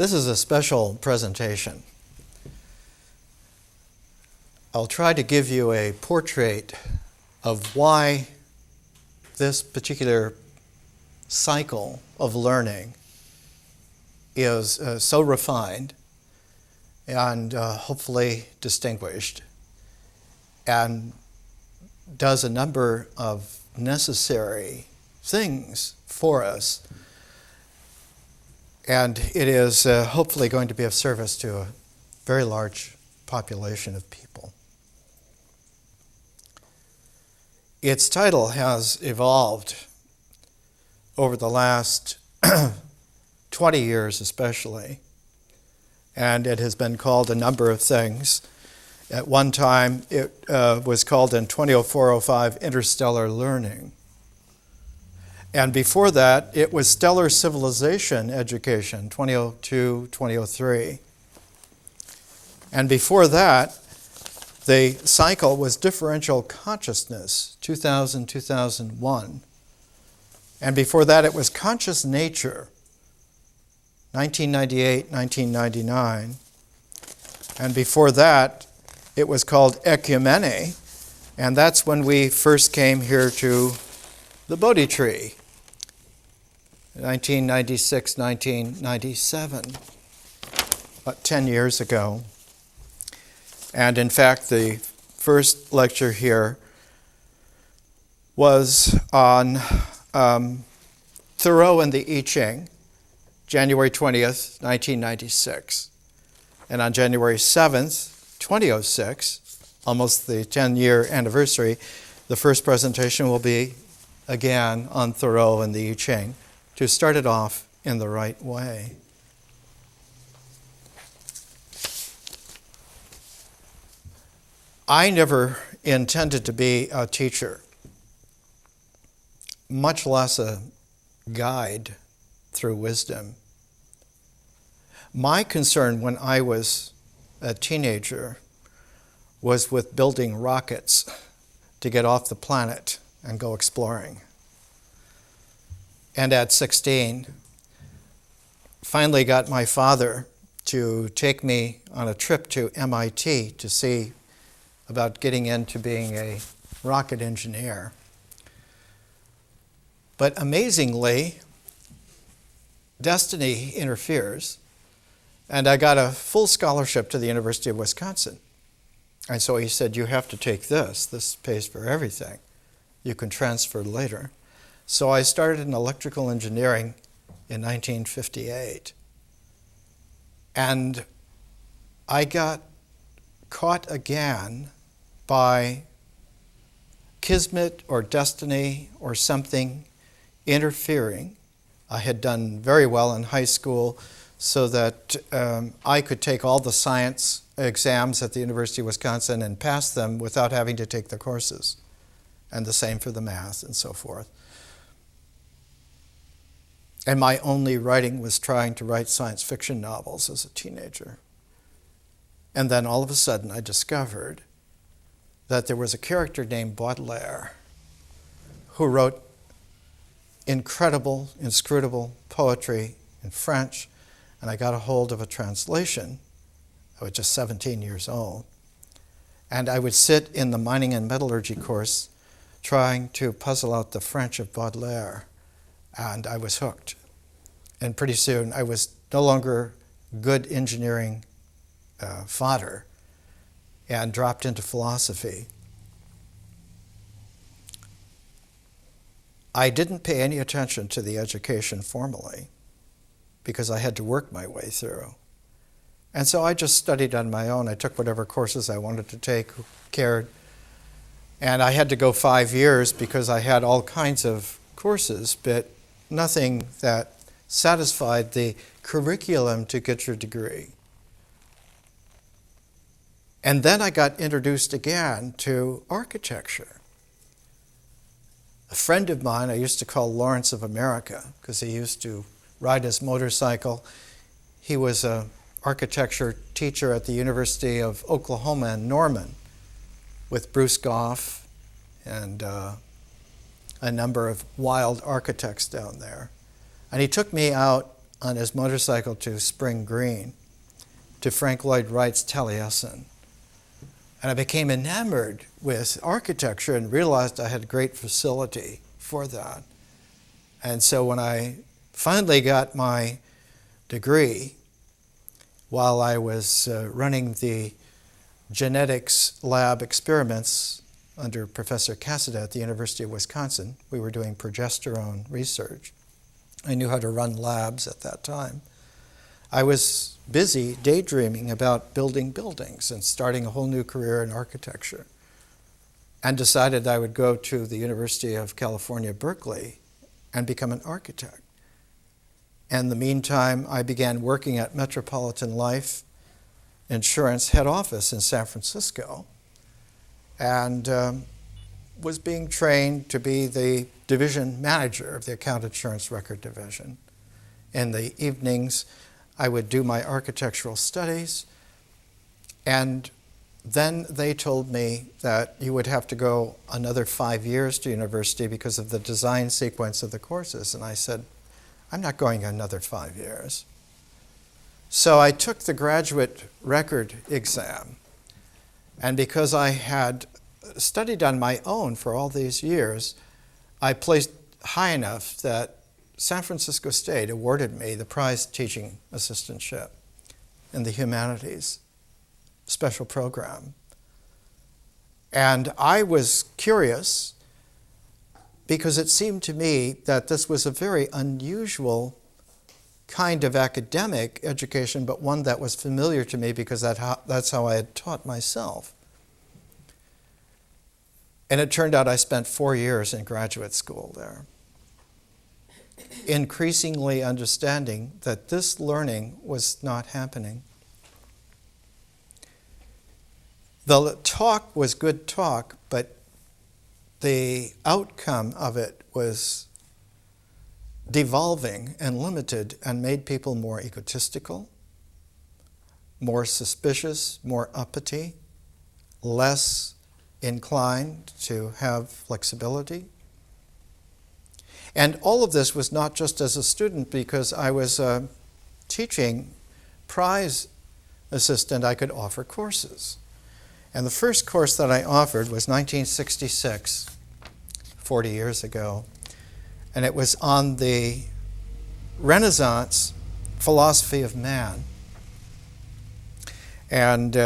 This is a special presentation. I'll try to give you a portrait of why this particular cycle of learning is so refined and hopefully distinguished, and does a number of necessary things for us. And it is hopefully going to be of service to a very large population of people. Its title has evolved over the last 20 years especially, and it has been called a number of things. At one time, it was called in 2004-05 Interstellar Learning. And before that, it was Stellar Civilization Education, 2002-2003. And before that, the cycle was Differential Consciousness, 2000-2001. And before that, it was Conscious Nature, 1998-1999. And before that, it was called Ecumene, and that's when we first came here to the Bodhi tree, 1996-1997, about 10 years ago. And in fact, the first lecture here was on Thoreau and the I Ching, January 20th, 1996. And on January 7th, 2006, almost the 10-year anniversary, the first presentation will be again on Thoreau and the I Ching, to start it off in the right way. I never intended to be a teacher, much less a guide through wisdom. My concern when I was a teenager was with building rockets to get off the planet and go exploring. And at 16, finally got my father to take me on a trip to MIT to see about getting into being a rocket engineer. But amazingly, destiny interferes, and I got a full scholarship to the University of Wisconsin. And so he said, you have to take this. This pays for everything. You can transfer later. So I started in electrical engineering in 1958. And I got caught again by kismet or destiny or something interfering. I had done very well in high school so that I could take all the science exams at the University of Wisconsin and pass them without having to take the courses. And the same for the math and so forth. And my only writing was trying to write science fiction novels as a teenager. And then all of a sudden I discovered that there was a character named Baudelaire who wrote incredible, inscrutable poetry in French, and I got a hold of a translation. I was just 17 years old. And I would sit in the mining and metallurgy course trying to puzzle out the French of Baudelaire, and I was hooked. And pretty soon I was no longer good engineering fodder and dropped into philosophy. I didn't pay any attention to the education formally because I had to work my way through. And so I just studied on my own. I took whatever courses I wanted to take, who cared. And I had to go 5 years because I had all kinds of courses, but nothing that satisfied the curriculum to get your degree. And then I got introduced again to architecture. A friend of mine I used to call Lawrence of America because he used to ride his motorcycle. He was an architecture teacher at the University of Oklahoma in Norman with Bruce Goff and a number of wild architects down there. And he took me out on his motorcycle to Spring Green, to Frank Lloyd Wright's Taliesin. And I became enamored with architecture and realized I had great facility for that. And so when I finally got my degree, while I was running the genetics lab experiments under Professor Cassada at the University of Wisconsin, we were doing progesterone research. I knew how to run labs at that time. I was busy daydreaming about building buildings and starting a whole new career in architecture, and decided I would go to the University of California, Berkeley, and become an architect. And in the meantime, I began working at Metropolitan Life Insurance head office in San Francisco, and was being trained to be the division manager of the account insurance record division. In the evenings, I would do my architectural studies, and then they told me that you would have to go another 5 years to university because of the design sequence of the courses. And I said, I'm not going another 5 years. So I took the graduate record exam, and because I had studied on my own for all these years, I placed high enough that San Francisco State awarded me the prize teaching assistantship in the humanities special program. And I was curious because it seemed to me that this was a very unusual kind of academic education, but one that was familiar to me because that's how I had taught myself. And it turned out I spent 4 years in graduate school there, increasingly understanding that this learning was not happening. The talk was good talk, but the outcome of it was devolving and limited and made people more egotistical, more suspicious, more uppity, less inclined to have flexibility. And all of this was not just as a student, because I was a teaching prize assistant. I could offer courses. And the first course that I offered was 1966, 40 years ago. And it was on the Renaissance philosophy of man. And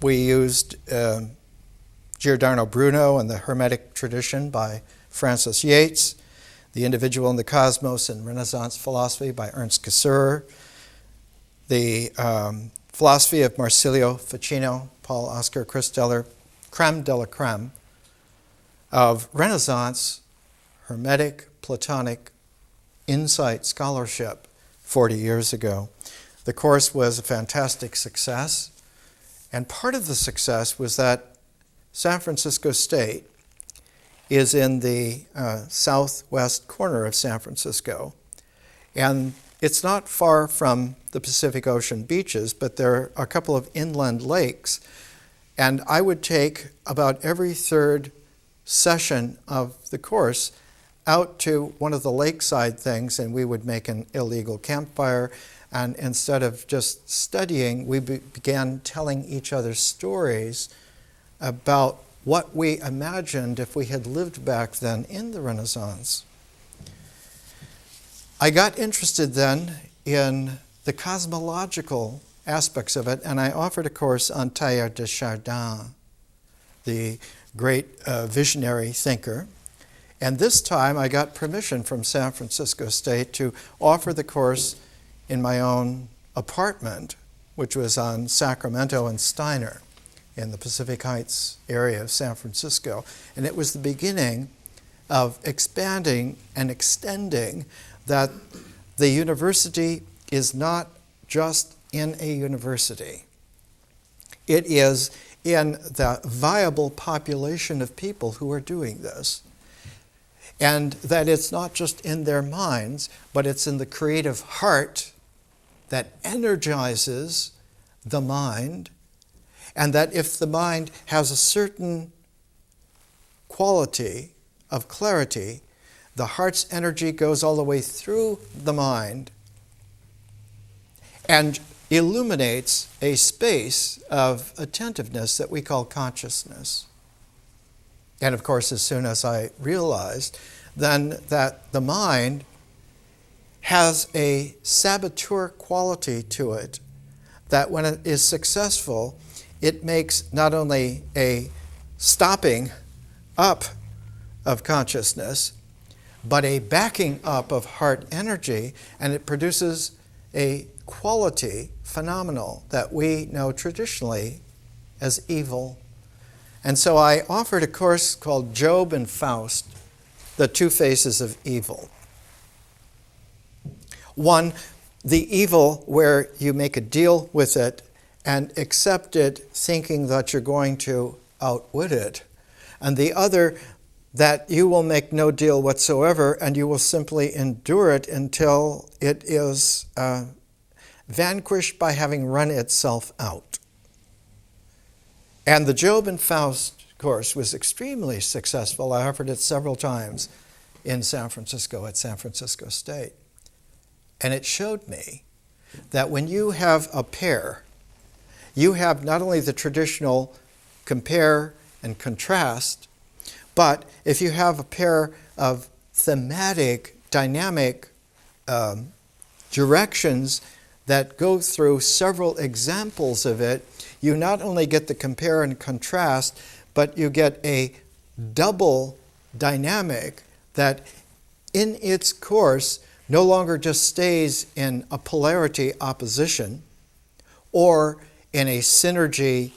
we used Giordano Bruno and the Hermetic Tradition by Francis Yates, The Individual and the Cosmos in Renaissance Philosophy by Ernst Cassirer, the philosophy of Marsilio Ficino, Paul Oscar Christeller, creme de la creme of Renaissance Hermetic Platonic insight scholarship 40 years ago. The course was a fantastic success, and part of the success was that San Francisco State is in the southwest corner of San Francisco, and it's not far from the Pacific Ocean beaches, but there are a couple of inland lakes, and I would take about every third session of the course out to one of the lakeside things, and we would make an illegal campfire, and instead of just studying, we began telling each other stories about what we imagined if we had lived back then in the Renaissance. I got interested then in the cosmological aspects of it, and I offered a course on Teilhard de Chardin, the great visionary thinker. And this time I got permission from San Francisco State to offer the course in my own apartment, which was on Sacramento and Steiner in the Pacific Heights area of San Francisco. And it was the beginning of expanding and extending that the university is not just in a university. It is in the viable population of people who are doing this. And that it's not just in their minds, but it's in the creative heart that energizes the mind, and that if the mind has a certain quality of clarity, the heart's energy goes all the way through the mind and illuminates a space of attentiveness that we call consciousness. And of course, as soon as I realized then that the mind has a saboteur quality to it, that when it is successful, it makes not only a stopping up of consciousness, but a backing up of heart energy, and it produces a quality, phenomenal, that we know traditionally as evil. And so I offered a course called Job and Faust, the two faces of evil. One, the evil where you make a deal with it and accept it thinking that you're going to outwit it. And the other, that you will make no deal whatsoever and you will simply endure it until it is vanquished by having run itself out. And the Job and Faust course was extremely successful. I offered it several times in San Francisco at San Francisco State. And it showed me that when you have a pair, you have not only the traditional compare and contrast, but if you have a pair of thematic, dynamic directions that go through several examples of it, you not only get the compare and contrast, but you get a double dynamic that in its course no longer just stays in a polarity opposition or in a synergy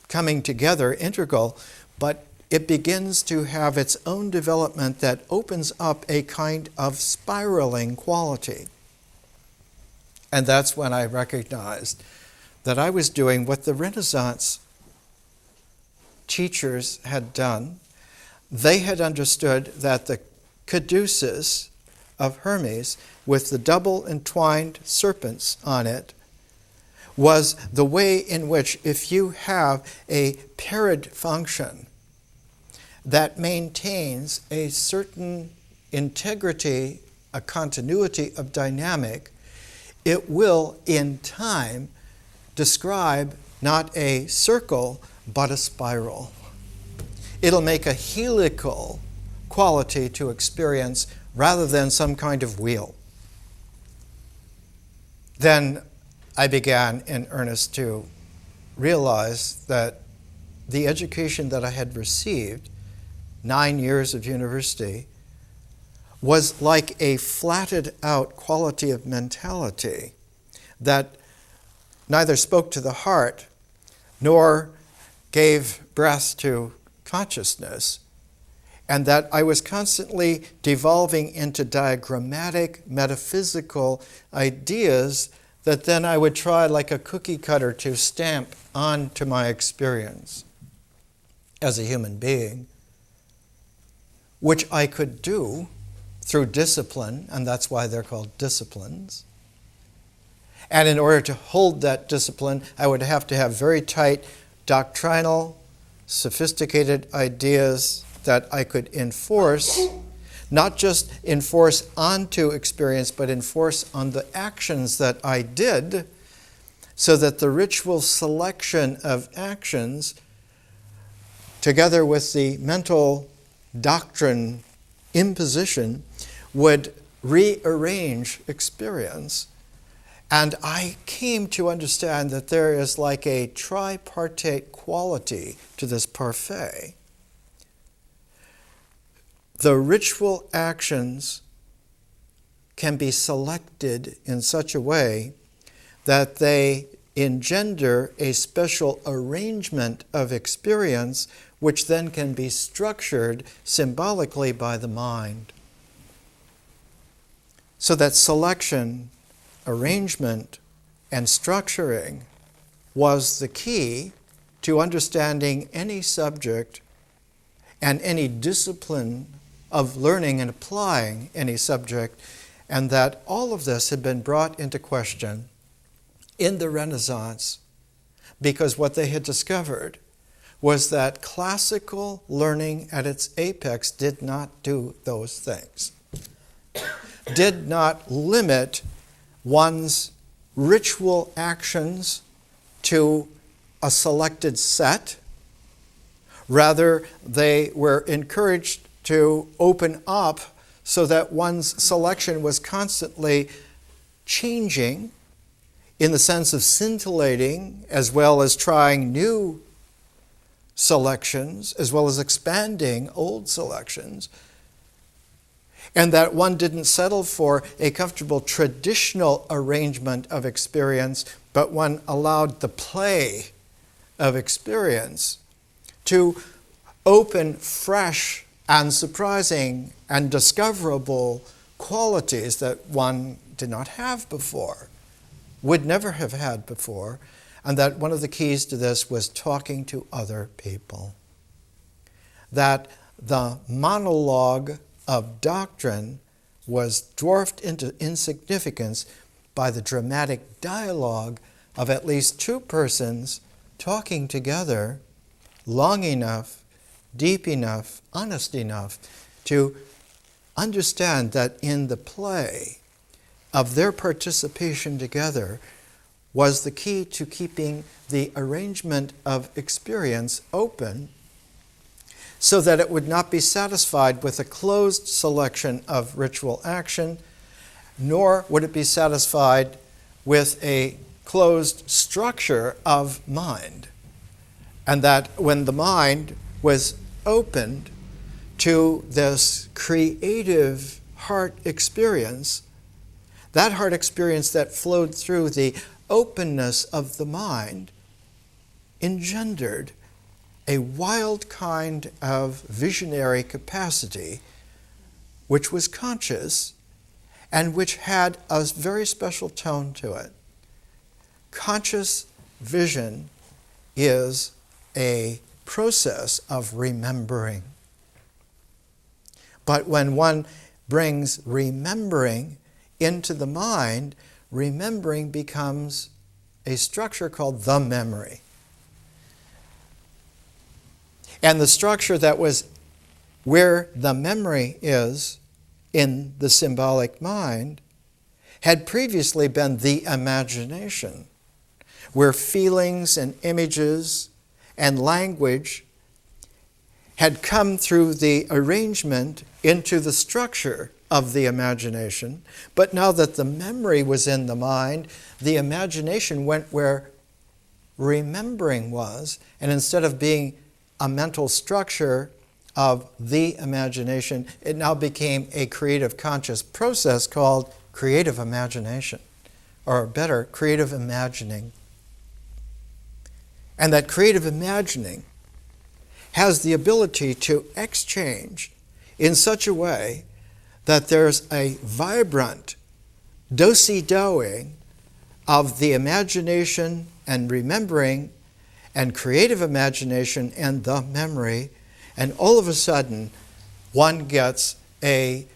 coming together integral, but it begins to have its own development that opens up a kind of spiraling quality. And that's when I recognized that I was doing what the Renaissance teachers had done. They had understood that the caduceus of Hermes, with the double entwined serpents on it, was the way in which if you have a paired function that maintains a certain integrity, a continuity of dynamic, it will in time describe not a circle but a spiral. It'll make a helical quality to experience rather than some kind of wheel. Then I began in earnest to realize that the education that I had received, 9 years of university, was like a flatted out quality of mentality that neither spoke to the heart nor gave breath to consciousness, and that I was constantly devolving into diagrammatic, metaphysical ideas that then I would try like a cookie cutter to stamp onto my experience as a human being, which I could do through discipline, and that's why they're called disciplines. And in order to hold that discipline, I would have to have very tight doctrinal, sophisticated ideas that I could enforce, not just enforce onto experience, but enforce on the actions that I did, so that the ritual selection of actions, together with the mental doctrine imposition, would rearrange experience. And I came to understand that there is like a tripartite quality to this parfait. The ritual actions can be selected in such a way that they engender a special arrangement of experience, which then can be structured symbolically by the mind. So that selection, arrangement, and structuring was the key to understanding any subject and any discipline of learning and applying any subject, and that all of this had been brought into question in the Renaissance because what they had discovered was that classical learning at its apex did not do those things, did not limit one's ritual actions to a selected set. Rather, they were encouraged to open up so that one's selection was constantly changing in the sense of scintillating, as well as trying new selections, as well as expanding old selections. And that one didn't settle for a comfortable traditional arrangement of experience, but one allowed the play of experience to open fresh and surprising and discoverable qualities that one did not have before, would never have had before, and that one of the keys to this was talking to other people. That the monologue of doctrine was dwarfed into insignificance by the dramatic dialogue of at least two persons talking together long enough, deep enough, honest enough to understand that in the play of their participation together was the key to keeping the arrangement of experience open, so that it would not be satisfied with a closed selection of ritual action, nor would it be satisfied with a closed structure of mind. And that when the mind was opened to this creative heart experience, that heart experience that flowed through the openness of the mind engendered a wild kind of visionary capacity which was conscious and which had a very special tone to it. Conscious vision is a process of remembering. But when one brings remembering into the mind, remembering becomes a structure called the memory. And the structure that was where the memory is in the symbolic mind had previously been the imagination, where feelings and images and language had come through the arrangement into the structure of the imagination. But now that the memory was in the mind, the imagination went where remembering was, and instead of being a mental structure of the imagination, it now became a creative conscious process called creative imagination, or better, creative imagining. And that creative imagining has the ability to exchange in such a way that there's a vibrant do-si-doing of the imagination and remembering and creative imagination and the memory, and all of a sudden one gets a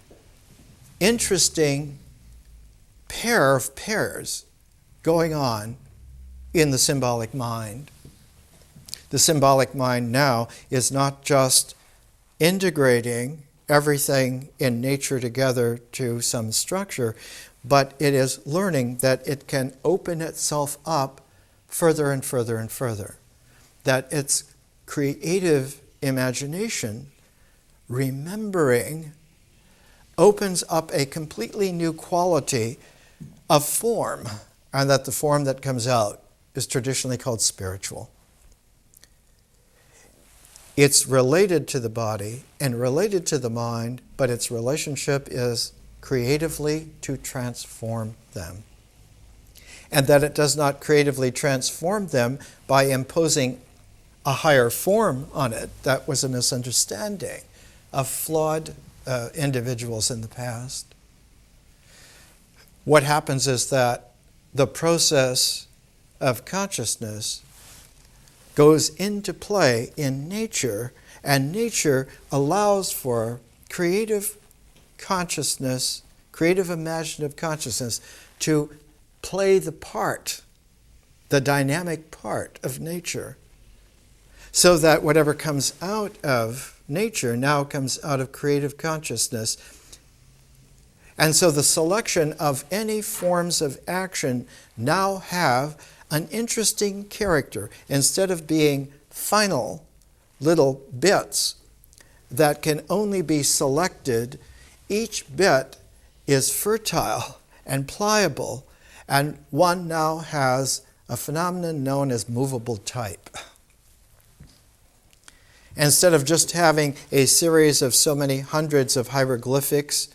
interesting pair of pairs going on in the symbolic mind. The symbolic mind now is not just integrating everything in nature together to some structure, but it is learning that it can open itself up further and further and further. That its creative imagination, remembering, opens up a completely new quality of form, and that the form that comes out is traditionally called spiritual. It's related to the body and related to the mind, but its relationship is creatively to transform them. And that it does not creatively transform them by imposing a higher form on it. That was a misunderstanding of flawed individuals in the past. What happens is that the process of consciousness goes into play in nature, and nature allows for creative consciousness, creative imaginative consciousness to play the part, the dynamic part of nature, so that whatever comes out of nature now comes out of creative consciousness. And so the selection of any forms of action now have an interesting character. Instead of being final little bits that can only be selected, each bit is fertile and pliable, and one now has a phenomenon known as movable type. Instead of just having a series of so many hundreds of hieroglyphics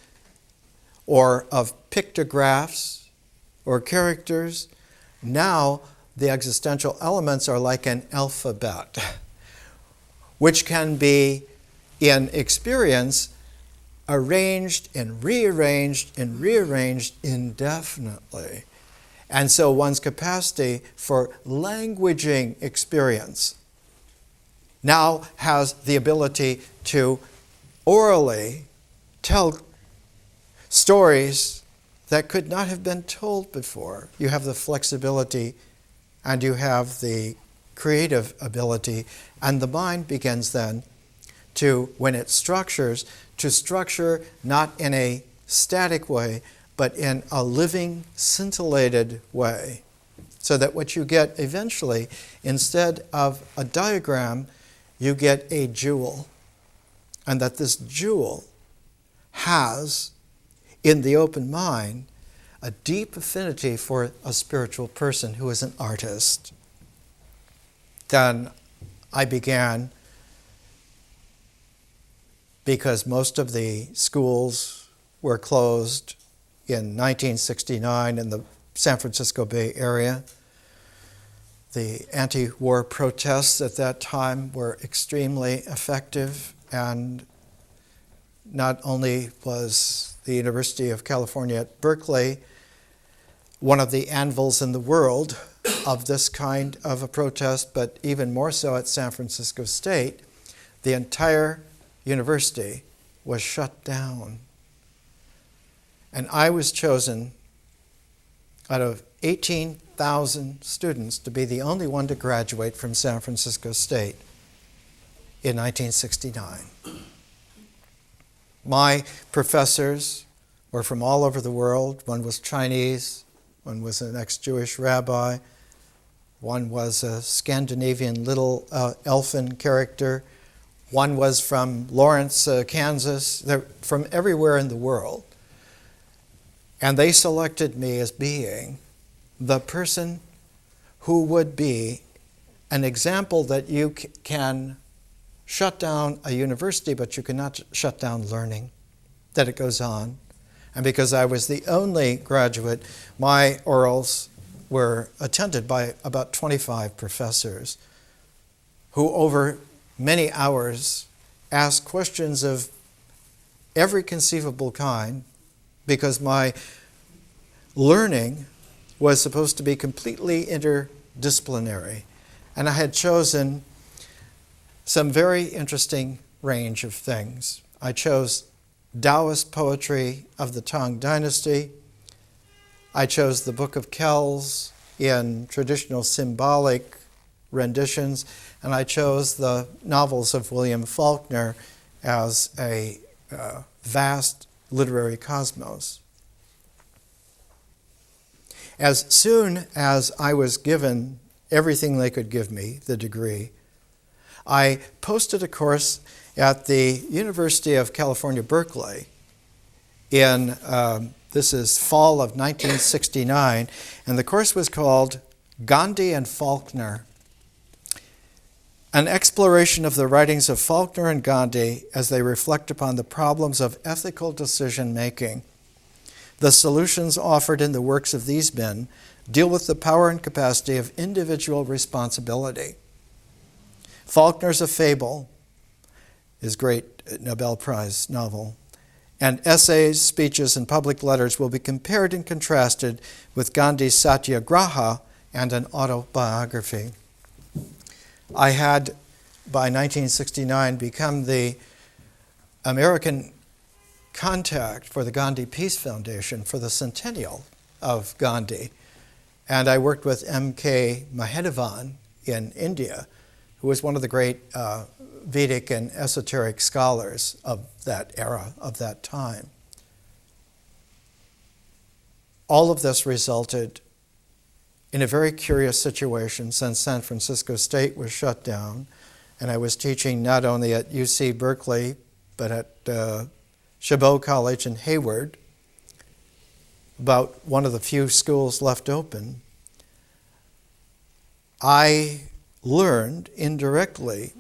or of pictographs or characters, now the existential elements are like an alphabet, which can be, in experience, arranged and rearranged indefinitely. And so one's capacity for languaging experience now has the ability to orally tell stories that could not have been told before. You have the flexibility and you have the creative ability, and the mind begins then to, when it structures, to structure not in a static way, but in a living, scintillated way. So that what you get eventually, instead of a diagram, you get a jewel. And that this jewel has, in the open mind, a deep affinity for a spiritual person who is an artist. Then I began, because most of the schools were closed in 1969 in the San Francisco Bay Area. The anti-war protests at that time were extremely effective, and not only was the University of California at Berkeley one of the anvils in the world of this kind of a protest, but even more so at San Francisco State, the entire university was shut down. And I was chosen out of 18,000 students to be the only one to graduate from San Francisco State in 1969. My professors were from all over the world. One was Chinese, one was an ex-Jewish rabbi, one was a Scandinavian little elfin character, one was from Lawrence, Kansas. They're from everywhere in the world. And they selected me as being the person who would be an example that you can shut down a university, but you cannot shut down learning, that it goes on. And because I was the only graduate, my orals were attended by about 25 professors who over many hours asked questions of every conceivable kind, because my learning was supposed to be completely interdisciplinary. And I had chosen some very interesting range of things. I chose Taoist poetry of the Tang Dynasty. I chose the Book of Kells in traditional symbolic renditions, and I chose the novels of William Faulkner as a vast literary cosmos. As soon as I was given everything they could give me, the degree, I posted a course at the University of California, Berkeley in, this is fall of 1969, and the course was called Gandhi and Faulkner, an exploration of the writings of Faulkner and Gandhi as they reflect upon the problems of ethical decision-making. The solutions offered in the works of these men deal with the power and capacity of individual responsibility. Faulkner's A Fable, his great Nobel Prize novel, and essays, speeches, and public letters will be compared and contrasted with Gandhi's Satyagraha and an autobiography. I had, by 1969, become the American contact for the Gandhi Peace Foundation for the centennial of Gandhi. And I worked with M.K. Mahadevan in India, who was one of the great Vedic and esoteric scholars of that era, of that time. all of this resulted in a very curious situation since San Francisco State was shut down, and I was teaching not only at UC Berkeley, but at Chabot College in Hayward, about one of the few schools left open. I learned indirectly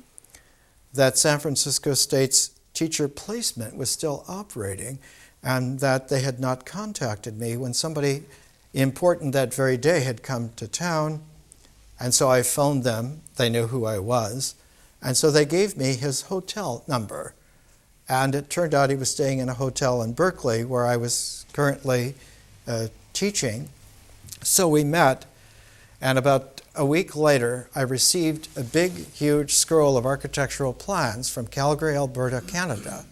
that San Francisco State's teacher placement was still operating and that they had not contacted me when somebody important that very day had come to town. And so I phoned them. They knew who I was. And so they gave me his hotel number. And it turned out he was staying in a hotel in Berkeley where I was currently teaching. So we met, and about a week later, I received a big, huge scroll of architectural plans from Calgary, Alberta, Canada,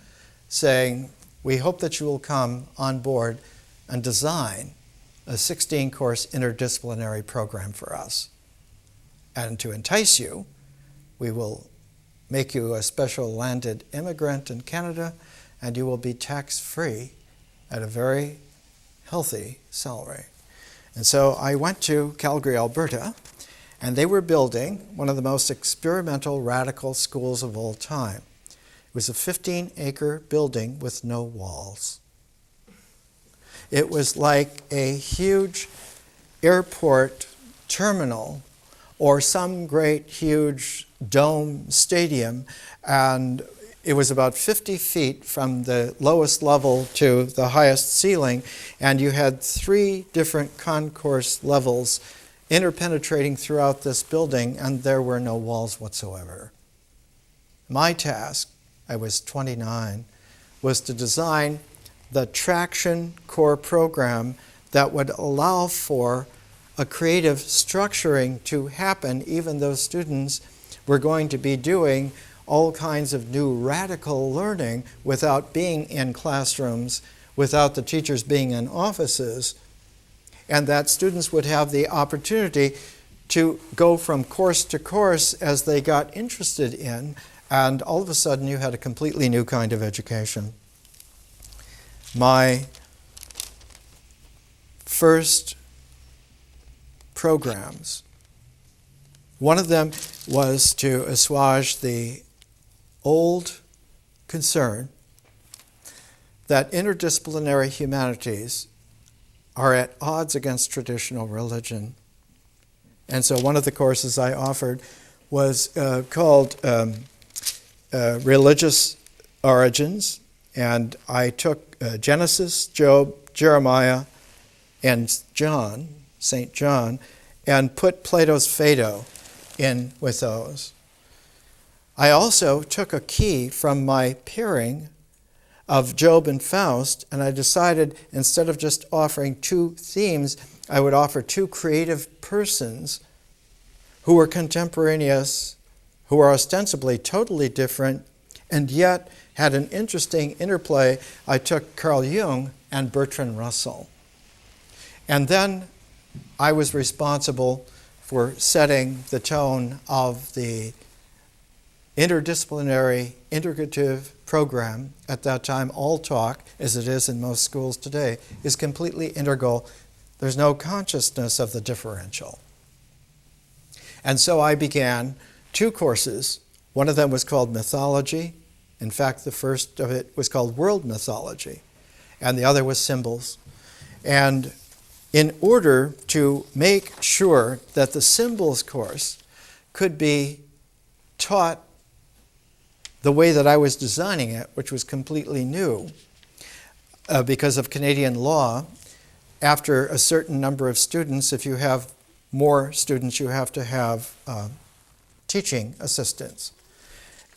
saying, "We hope that you will come on board and design a 16-course interdisciplinary program for us. And to entice you, we will make you a special landed immigrant in Canada, and you will be tax-free at a very healthy salary." And so I went to Calgary, Alberta, and they were building one of the most experimental, radical schools of all time. It was a 15-acre building with no walls. It was like a huge airport terminal or some great huge dome stadium, and it was about 50 feet from the lowest level to the highest ceiling, and you had 3 different concourse levels interpenetrating throughout this building, and there were no walls whatsoever. My task, I was 29, was to design the traction core program that would allow for a creative structuring to happen, even though students were going to be doing all kinds of new radical learning without being in classrooms, without the teachers being in offices, and that students would have the opportunity to go from course to course as they got interested in, and all of a sudden you had a completely new kind of education. My first programs, one of them was to assuage the old concern that interdisciplinary humanities are at odds against traditional religion. And so one of the courses I offered was called Religious Origins, and I took Genesis, Job, Jeremiah, and John, St. John, and put Plato's Phaedo in with those. I also took a key from my pairing of Job and Faust, and I decided instead of just offering 2 themes, I would offer 2 creative persons who were contemporaneous, who were ostensibly totally different, and yet had an interesting interplay. I took Carl Jung and Bertrand Russell. And then I was responsible for setting the tone of the interdisciplinary, integrative program. At that time, all talk, as it is in most schools today, is completely integral. There's no consciousness of the differential. And so I began 2 courses. One of them was called Mythology. In fact, the first of it was called World Mythology, and the other was Symbols. And in order to make sure that the Symbols course could be taught the way that I was designing it, which was completely new, because of Canadian law, after a certain number of students, if you have more students, you have to have teaching assistants.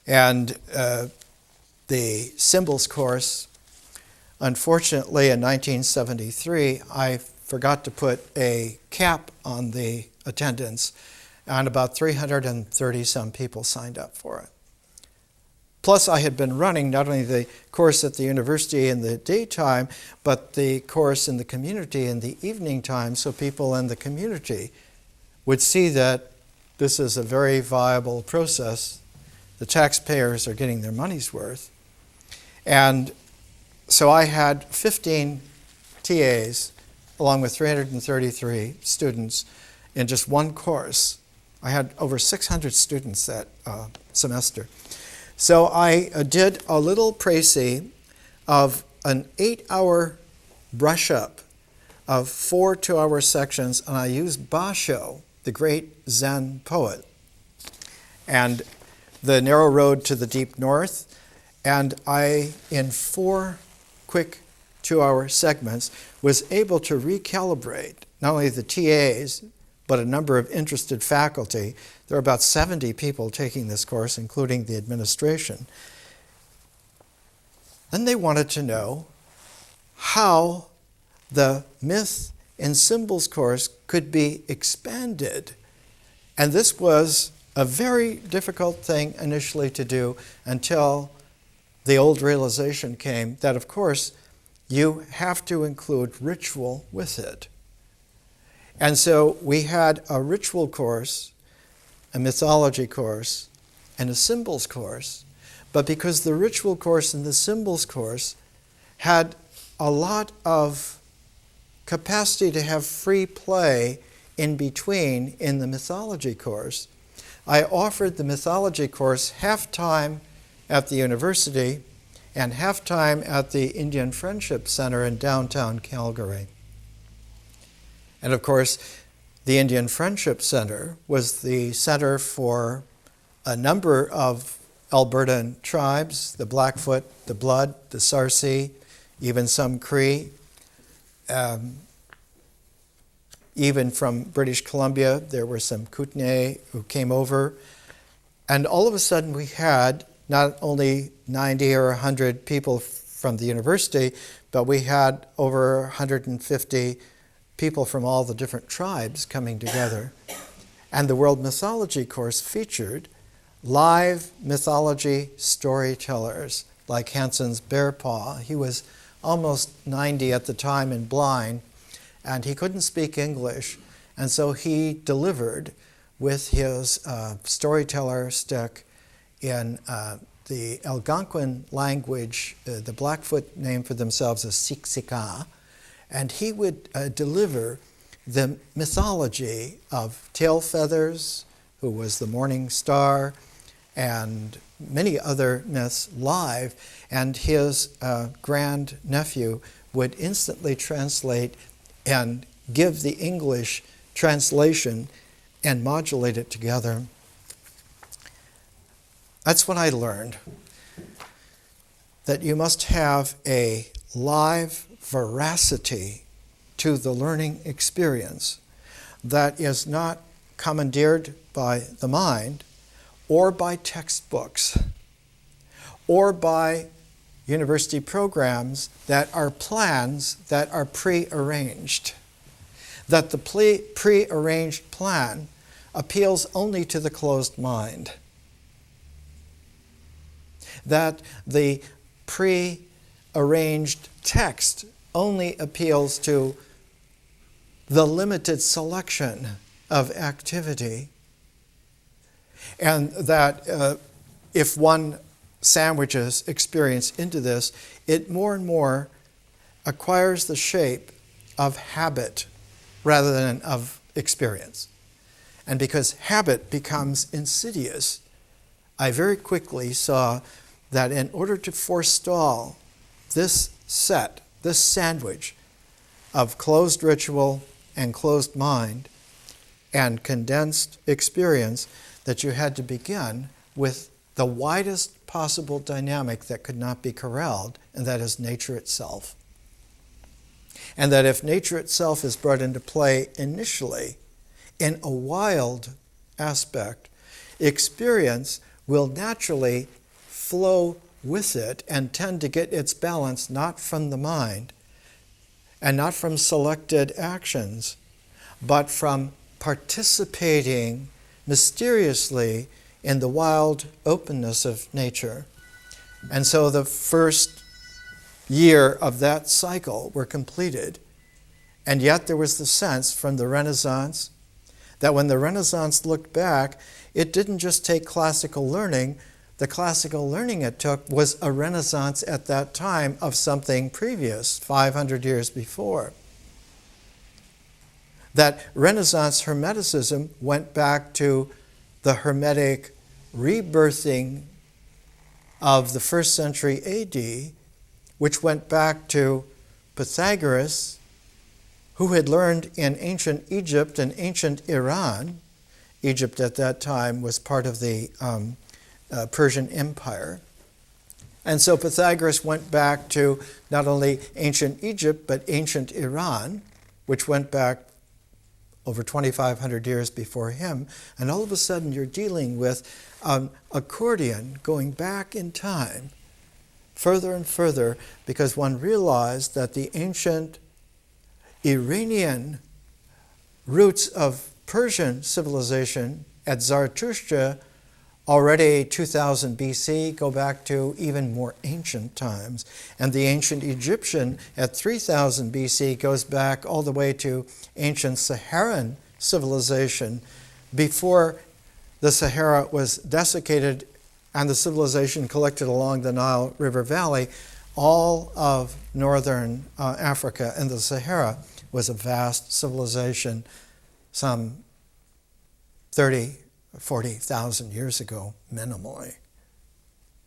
And the Symbols course, unfortunately, in 1973, I forgot to put a cap on the attendance, and about 330 some people signed up for it. Plus, I had been running not only the course at the university in the daytime, but the course in the community in the evening time, so people in the community would see that this is a very viable process. The taxpayers are getting their money's worth. And so I had 15 TAs along with 333 students in just one course. I had over 600 students that semester. So I did a little précis of an 8-hour brush-up of 4 2-hour sections, and I used Basho, the great Zen poet, and The Narrow Road to the Deep North, and I, in 4 quick 2-hour segments, was able to recalibrate not only the TAs, but a number of interested faculty. There are about 70 people taking this course, including the administration. Then they wanted to know how the Myth and Symbols course could be expanded. And this was a very difficult thing initially to do until the old realization came that, of course, you have to include ritual with it. And so we had a ritual course, a mythology course, and a symbols course. But because the ritual course and the symbols course had a lot of capacity to have free play in between in the mythology course, I offered the mythology course half-time at the university and half-time at the Indian Friendship Center in downtown Calgary. And of course, the Indian Friendship Center was the center for a number of Albertan tribes, the Blackfoot, the Blood, the Sarsi, even some Cree. Even from British Columbia, there were some Kootenai who came over. And all of a sudden we had not only 90 or 100 people from the university, but we had over 150 people from all the different tribes coming together. And the World Mythology course featured live mythology storytellers like Hanson's Bearpaw. He was almost 90 at the time and blind, and he couldn't speak English. And so he delivered with his storyteller stick in the Algonquin language. The Blackfoot name for themselves is Siksika. And he would deliver the mythology of Tail Feathers, who was the morning star, and many other myths live. And his grandnephew would instantly translate and give the English translation and modulate it together. That's when I learned that you must have a live veracity to the learning experience that is not commandeered by the mind or by textbooks or by university programs that are plans that are pre-arranged. That the pre-arranged plan appeals only to the closed mind. That the pre-arranged text only appeals to the limited selection of activity. And that if one sandwiches experience into this, it more and more acquires the shape of habit rather than of experience. And because habit becomes insidious, I very quickly saw that in order to forestall this sandwich of closed ritual and closed mind and condensed experience, that you had to begin with the widest possible dynamic that could not be corralled, and that is nature itself. And that if nature itself is brought into play initially in a wild aspect, experience will naturally flow with it and tend to get its balance not from the mind and not from selected actions, but from participating mysteriously in the wild openness of nature. And so the first year of that cycle were completed. And yet there was the sense from the Renaissance that when the Renaissance looked back, it didn't just take classical learning. The classical learning it took was a renaissance at that time of something previous, 500 years before. that Renaissance Hermeticism went back to the Hermetic rebirthing of the 1st century AD, which went back to Pythagoras, who had learned in ancient Egypt and ancient Iran. Egypt at that time was part of the Persian Empire. And so Pythagoras went back to not only ancient Egypt, but ancient Iran, which went back over 2,500 years before him. And all of a sudden you're dealing with an accordion going back in time, further and further, because one realized that the ancient Iranian roots of Persian civilization at Zarathustra, already 2000 BC, go back to even more ancient times. And the ancient Egyptian at 3000 BC goes back all the way to ancient Saharan civilization before the Sahara was desiccated and the civilization collected along the Nile River Valley. All of northern Africa and the Sahara was a vast civilization some 30, 40,000 years ago, minimally,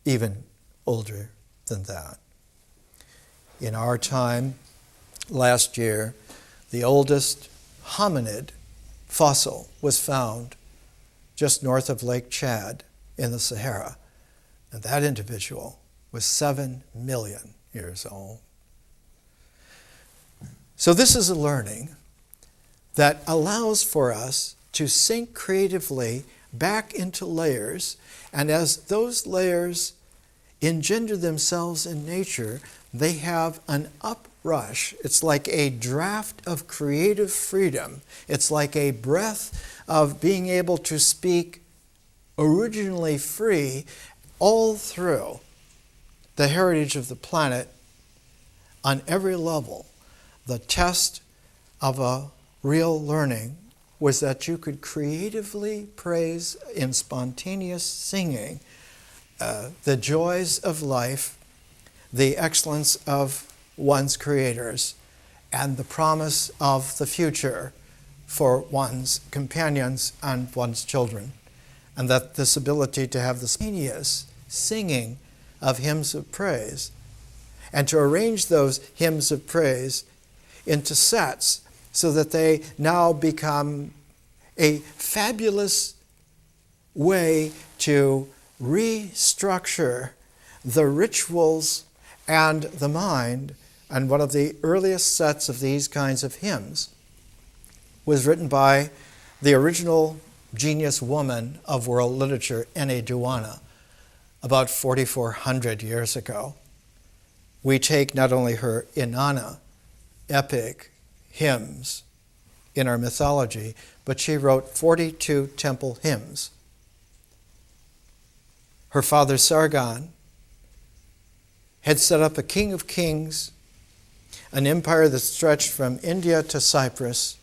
even older than that. In our time, last year, the oldest hominid fossil was found just north of Lake Chad in the Sahara, and that individual was 7 million years old. So this is a learning that allows for us to sink creatively back into layers, and as those layers engender themselves in nature, they have an uprush. It's like a draft of creative freedom. It's like a breath of being able to speak originally free all through the heritage of the planet on every level. The test of a real learning was that you could creatively praise in spontaneous singing the joys of life, the excellence of one's creators, and the promise of the future for one's companions and one's children. And that this ability to have the spontaneous singing of hymns of praise and to arrange those hymns of praise into sets so that they now become a fabulous way to restructure the rituals and the mind. And one of the earliest sets of these kinds of hymns was written by the original genius woman of world literature, Enheduanna, about 4,400 years ago. We take not only her Inanna epic hymns in our mythology, but she wrote 42 temple hymns. Her father Sargon had set up a king of kings, an empire that stretched from India to Cyprus.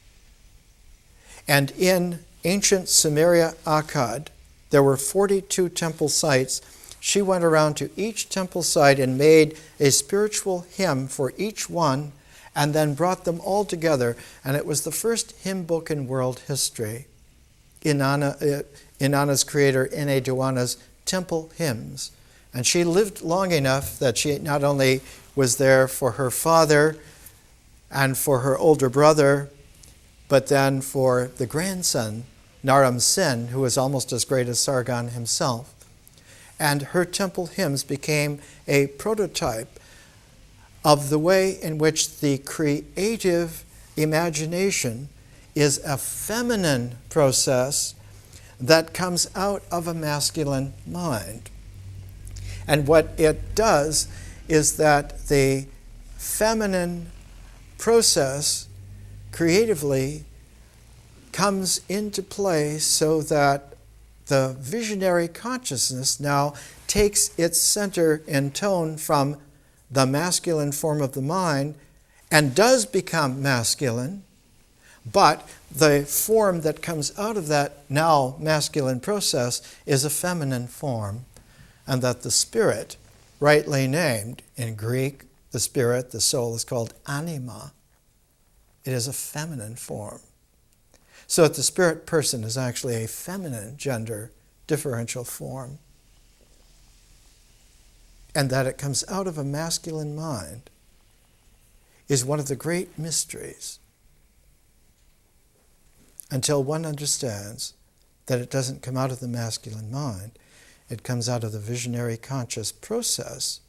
And in ancient Sumeria Akkad, there were 42 temple sites. She went around to each temple site and made a spiritual hymn for each one, and then brought them all together. And it was the first hymn book in world history, Inanna's creator, Enheduanna's temple hymns. And she lived long enough that she not only was there for her father and for her older brother, but then for the grandson, Naram Sin, who was almost as great as Sargon himself. And her temple hymns became a prototype of the way in which the creative imagination is a feminine process that comes out of a masculine mind. And what it does is that the feminine process creatively comes into play so that the visionary consciousness now takes its center and tone from the masculine form of the mind and does become masculine, but the form that comes out of that now masculine process is a feminine form, and that the spirit, rightly named in Greek, the spirit, the soul, is called anima. It is a feminine form. So that the spirit person is actually a feminine gender differential form. And that it comes out of a masculine mind is one of the great mysteries, until one understands that it doesn't come out of the masculine mind. It comes out of the visionary conscious process,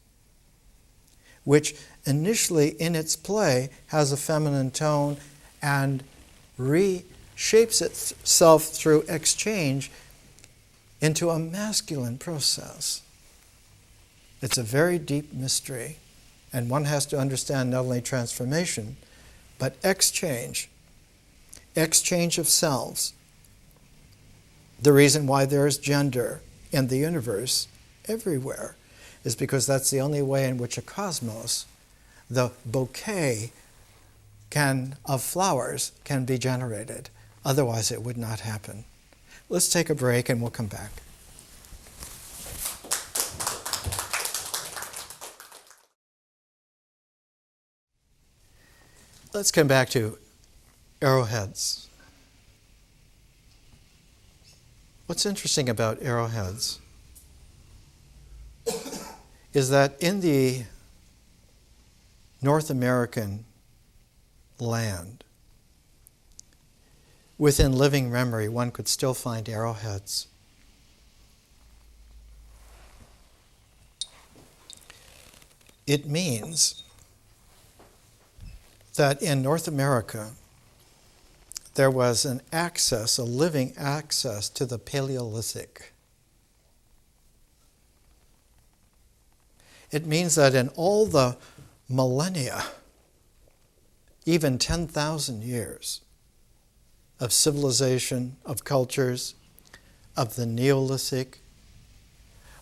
which initially in its play has a feminine tone and reshapes itself through exchange into a masculine process. It's a very deep mystery, and one has to understand not only transformation, but exchange of selves. The reason why there is gender in the universe everywhere is because that's the only way in which a cosmos, the bouquet of flowers, can be generated. Otherwise it would not happen. Let's take a break and we'll come back. Let's come back to arrowheads. What's interesting about arrowheads is that in the North American land, within living memory, one could still find arrowheads. It means that in North America, there was an access, a living access to the Paleolithic. It means that in all the millennia, even 10,000 years of civilization, of cultures, of the Neolithic,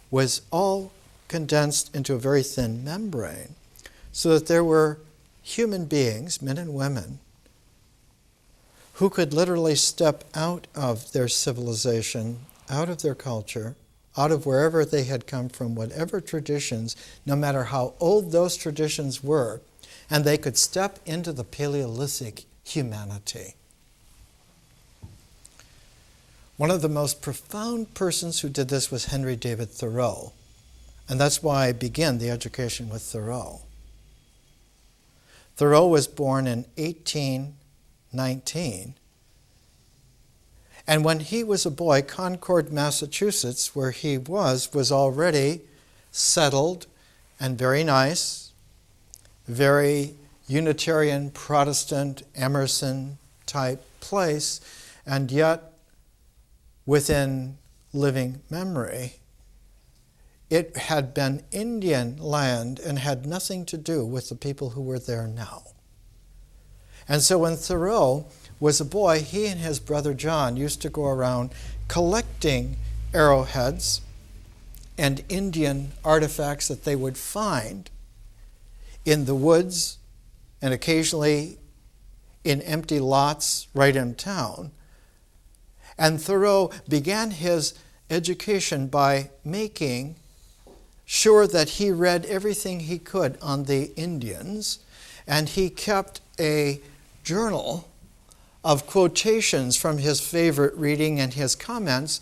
was all condensed into a very thin membrane, so that there were human beings, men and women, who could literally step out of their civilization, out of their culture, out of wherever they had come from, whatever traditions, no matter how old those traditions were, and they could step into the Paleolithic humanity. One of the most profound persons who did this was Henry David Thoreau, and that's why I began the education with Thoreau. Thoreau was born in 1819, and when he was a boy, Concord, Massachusetts, where he was already settled and very nice, very Unitarian, Protestant, Emerson type place, and yet within living memory, it had been Indian land and had nothing to do with the people who were there now. And so when Thoreau was a boy, he and his brother John used to go around collecting arrowheads and Indian artifacts that they would find in the woods and occasionally in empty lots right in town. And Thoreau began his education by making sure that he read everything he could on the Indians, and he kept a journal of quotations from his favorite reading and his comments.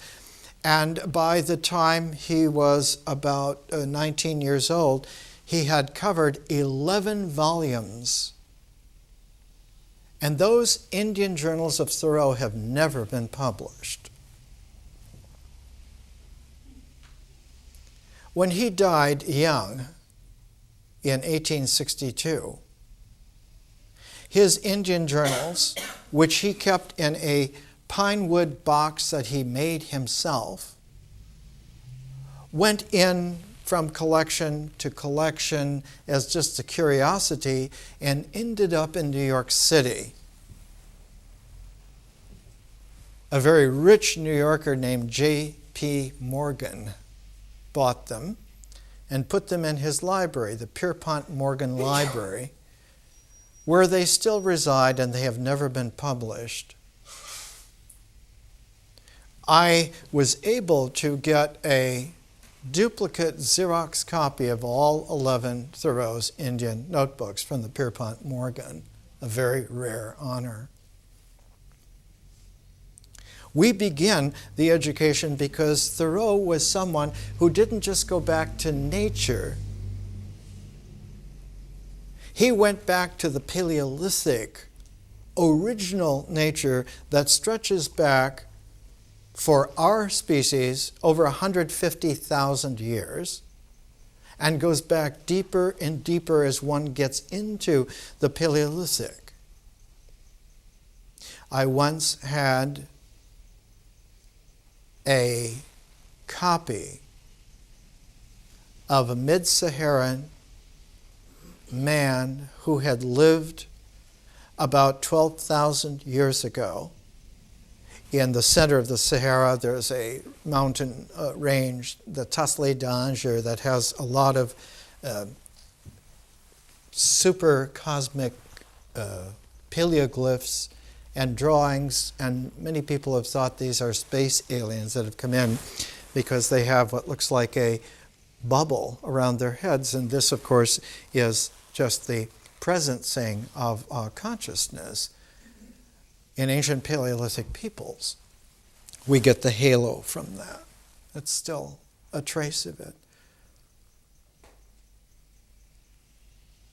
And by the time he was about 19 years old, he had covered 11 volumes. And those Indian journals of Thoreau have never been published. When he died young in 1862, his Indian journals, which he kept in a pine wood box that he made himself, went in from collection to collection as just a curiosity and ended up in New York City. A very rich New Yorker named J.P. Morgan bought them and put them in his library, the Pierpont Morgan Library, where they still reside and they have never been published. I was able to get a duplicate Xerox copy of all 11 Thoreau's Indian notebooks from the Pierpont Morgan, a very rare honor. We begin the education because Thoreau was someone who didn't just go back to nature. He went back to the Paleolithic, original nature that stretches back for our species over 150,000 years and goes back deeper and deeper as one gets into the Paleolithic. I once had a copy of a mid-Saharan man who had lived about 12,000 years ago. In the center of the Sahara, there's a mountain range, the Tasli d'Angers, that has a lot of super cosmic paleoglyphs and drawings, and many people have thought these are space aliens that have come in because they have what looks like a bubble around their heads, and this, of course, is just the presencing of consciousness. In ancient Paleolithic peoples, we get the halo from that. It's still a trace of it.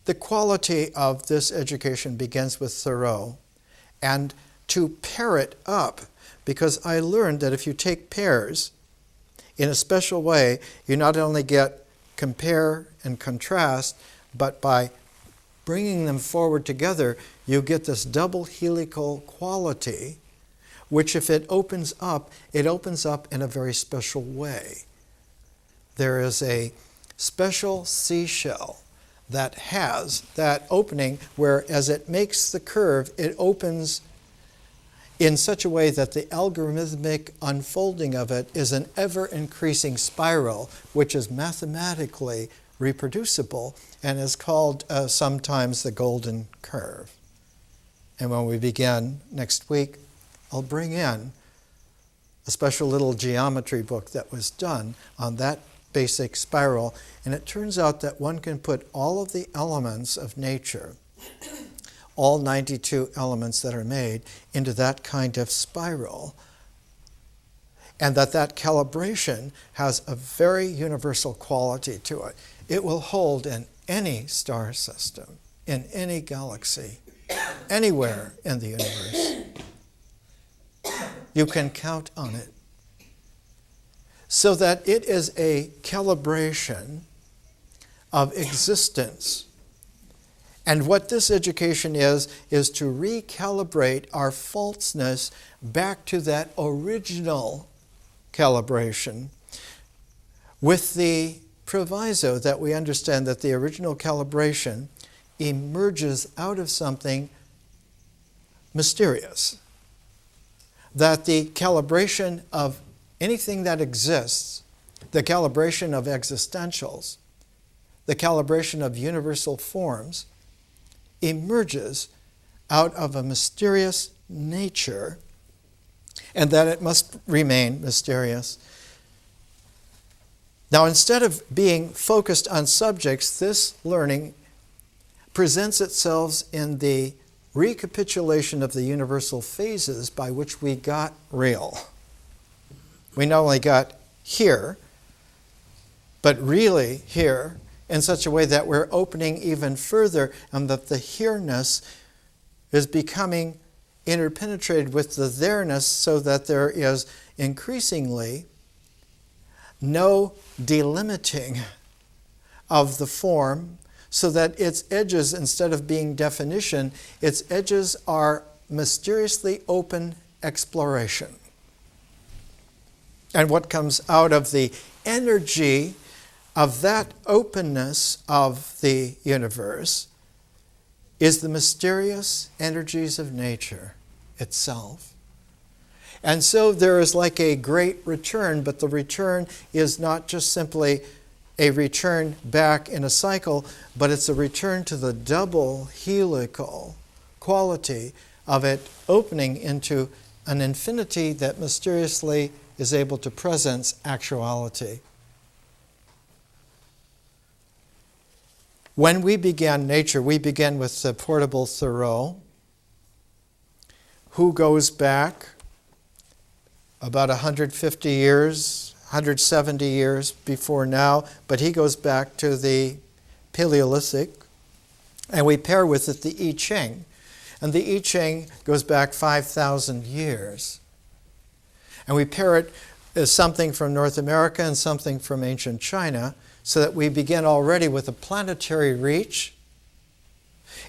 The quality of this education begins with Thoreau, and to pair it up, because I learned that if you take pairs in a special way, you not only get compare and contrast, but by bringing them forward together, you get this double helical quality, which if it opens up in a very special way. There is a special seashell that has that opening where as it makes the curve, it opens in such a way that the algorithmic unfolding of it is an ever-increasing spiral, which is mathematically reproducible and is called sometimes the golden curve. And when we begin next week, I'll bring in a special little geometry book that was done on that basic spiral, and it turns out that one can put all of the elements of nature, all 92 elements that are made, into that kind of spiral, and that calibration has a very universal quality to it. It will hold in any star system, in any galaxy, anywhere in the universe. You can count on it. So that it is a calibration of existence. And what this education is to recalibrate our falseness back to that original calibration, with the proviso that we understand that the original calibration emerges out of something mysterious. That the calibration of anything that exists, the calibration of existentials, the calibration of universal forms, emerges out of a mysterious nature, and that it must remain mysterious. Now, instead of being focused on subjects, this learning presents itself in the recapitulation of the universal phases by which we got real. We not only got here, but really here, in such a way that we're opening even further, and that the here-ness is becoming interpenetrated with the there-ness, so that there is increasingly no delimiting of the form, so that its edges, instead of being definition, its edges are mysteriously open exploration. And what comes out of the energy of that openness of the universe is the mysterious energies of nature itself. And so there is like a great return, but the return is not just simply a return back in a cycle, but it's a return to the double helical quality of it opening into an infinity that mysteriously is able to presence actuality. When we began nature, we began with the portable Thoreau, who goes back about 150 years, 170 years before now, but he goes back to the Paleolithic, and we pair with it the I Ching. And the I Ching goes back 5,000 years. And we pair it as something from North America and something from ancient China, so that we begin already with a planetary reach.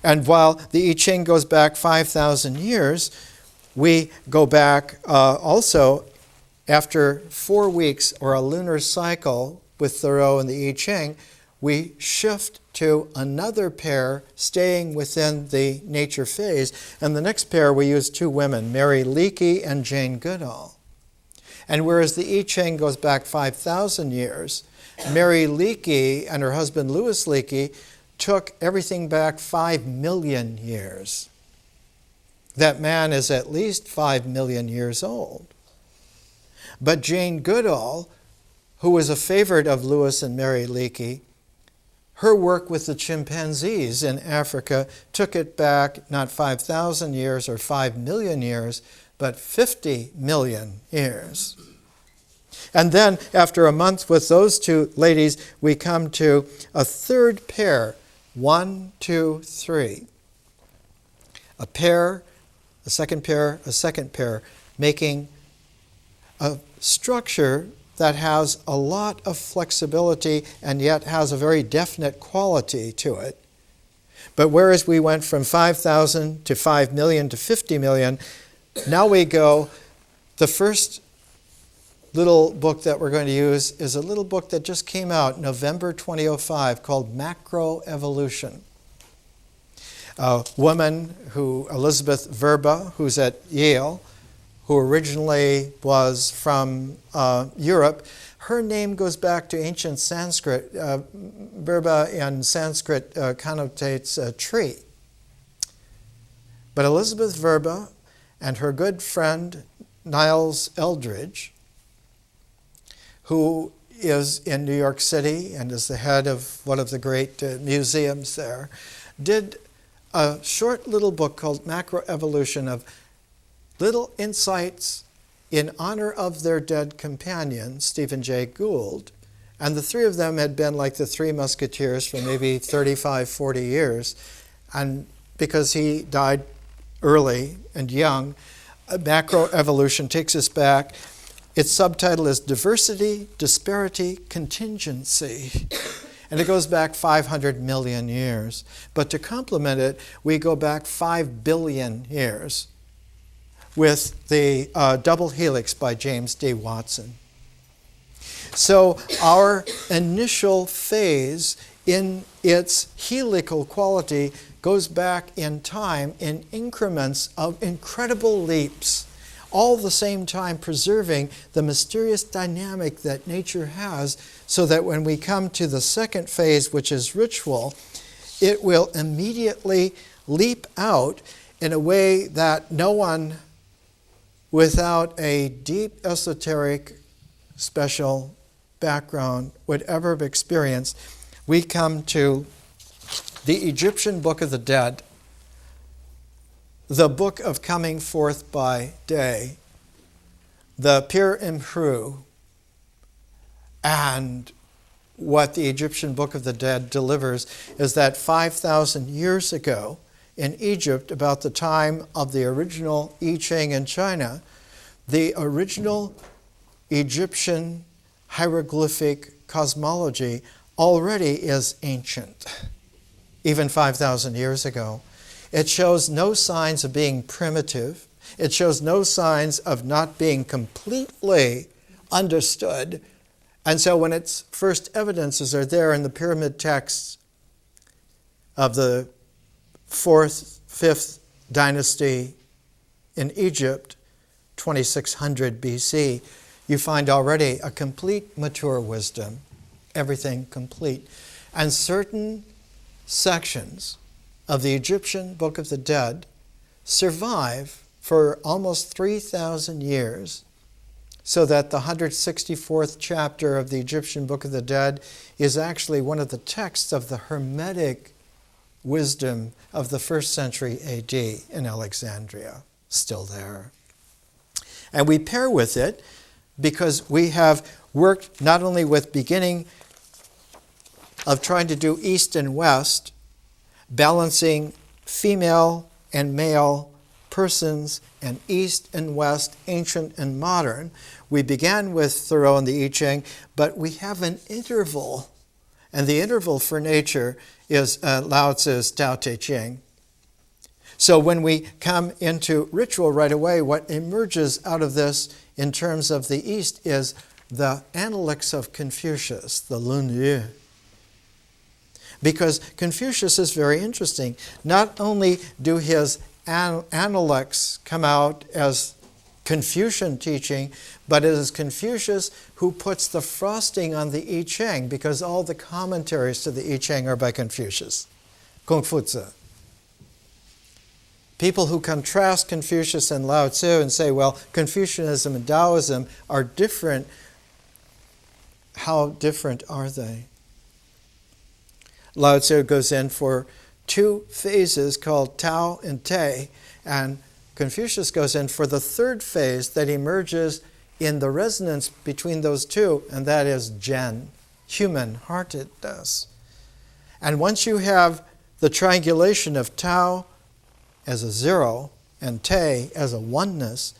And while the I Ching goes back 5,000 years, we go back also after 4 weeks or a lunar cycle with Thoreau and the I Ching, we shift to another pair staying within the nature phase. And the next pair we use 2 women, Mary Leakey and Jane Goodall. And whereas the I Ching goes back 5,000 years, Mary Leakey and her husband Louis Leakey took everything back 5 million years. That man is at least 5 million years old. But Jane Goodall, who was a favorite of Louis and Mary Leakey, her work with the chimpanzees in Africa took it back not 5,000 years or 5 million years, but 50 million years. And then, after a month with those 2 ladies, we come to a third pair. 1, 2, 3. A pair, a second pair, making a structure that has a lot of flexibility and yet has a very definite quality to it. But whereas we went from 5,000 to 5 million to 50 million, now we go, the first little book that we're going to use is a little book that just came out November 2005 called Macroevolution. A woman Elizabeth Verba, who's at Yale, who originally was from Europe, her name goes back to ancient Sanskrit. Verba in Sanskrit connotates a tree. But Elizabeth Verba and her good friend Niles Eldridge, who is in New York City and is the head of one of the great museums there, did a short little book called Macroevolution of little insights in honor of their dead companion, Stephen Jay Gould. And the 3 of them had been like the 3 musketeers for maybe 35, 40 years. And because he died early and young, Macroevolution takes us back. Its subtitle is Diversity, Disparity, Contingency. And it goes back 500 million years. But to complement it, we go back 5 billion years with the Double Helix by James D. Watson. So our initial phase in its helical quality goes back in time in increments of incredible leaps, all the same time preserving the mysterious dynamic that nature has, so that when we come to the second phase, which is ritual, it will immediately leap out in a way that no one without a deep esoteric special background would ever have experienced. We come to the Egyptian Book of the Dead, the book of coming forth by day, the Pir Imhru, and what the Egyptian Book of the Dead delivers is that 5,000 years ago in Egypt, about the time of the original I Ching in China, the original Egyptian hieroglyphic cosmology already is ancient, even 5,000 years ago. It shows no signs of being primitive. It shows no signs of not being completely understood. And so when its first evidences are there in the pyramid texts of the 4th, 5th dynasty in Egypt, 2600 BC, you find already a complete mature wisdom, everything complete. And certain sections of the Egyptian Book of the Dead survive for almost 3,000 years, so that the 164th chapter of the Egyptian Book of the Dead is actually one of the texts of the Hermetic wisdom of the 1st century AD in Alexandria, still there. And we pair with it because we have worked not only with beginning of trying to do east and west, balancing female and male persons and east and west, ancient and modern. We began with Thoreau and the I Ching, but we have an interval. And the interval for nature is Lao Tzu's Tao Te Ching. So when we come into ritual right away, what emerges out of this in terms of the East is the Analects of Confucius, the Lun Yu. Because Confucius is very interesting. Not only do his Analects come out as Confucian teaching, but it is Confucius who puts the frosting on the I Ching, because all the commentaries to the I Ching are by Confucius, Kung Fu Tzu. People who contrast Confucius and Lao Tzu and say, well, Confucianism and Taoism are different. How different are they? Lao Tzu goes in for two phases called Tao and Te, and Confucius goes in for the third phase that emerges in the resonance between those two, and that is Zhen, human-heartedness. And once you have the triangulation of Tao as a zero, and Te as a oneness,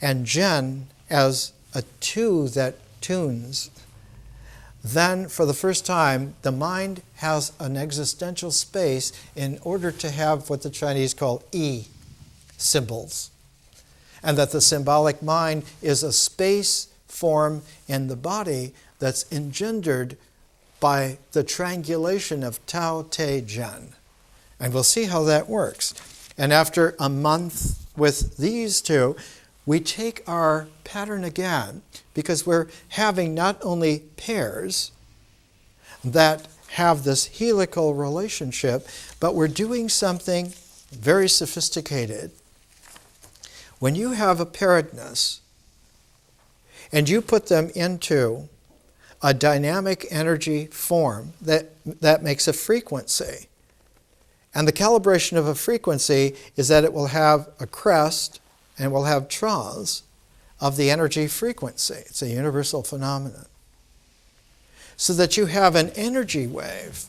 and Zhen as a two that tunes, then for the first time, the mind has an existential space in order to have what the Chinese call yi symbols. And that the symbolic mind is a space form in the body that's engendered by the triangulation of Tao, Te, Zhen. And we'll see how that works. And after a month with these two, we take our pattern again, because we're having not only pairs that have this helical relationship, but we're doing something very sophisticated. When you have a pairedness and you put them into a dynamic energy form that makes a frequency, and the calibration of a frequency is that it will have a crest and will have troughs of the energy frequency. It's a universal phenomenon. So that you have an energy wave.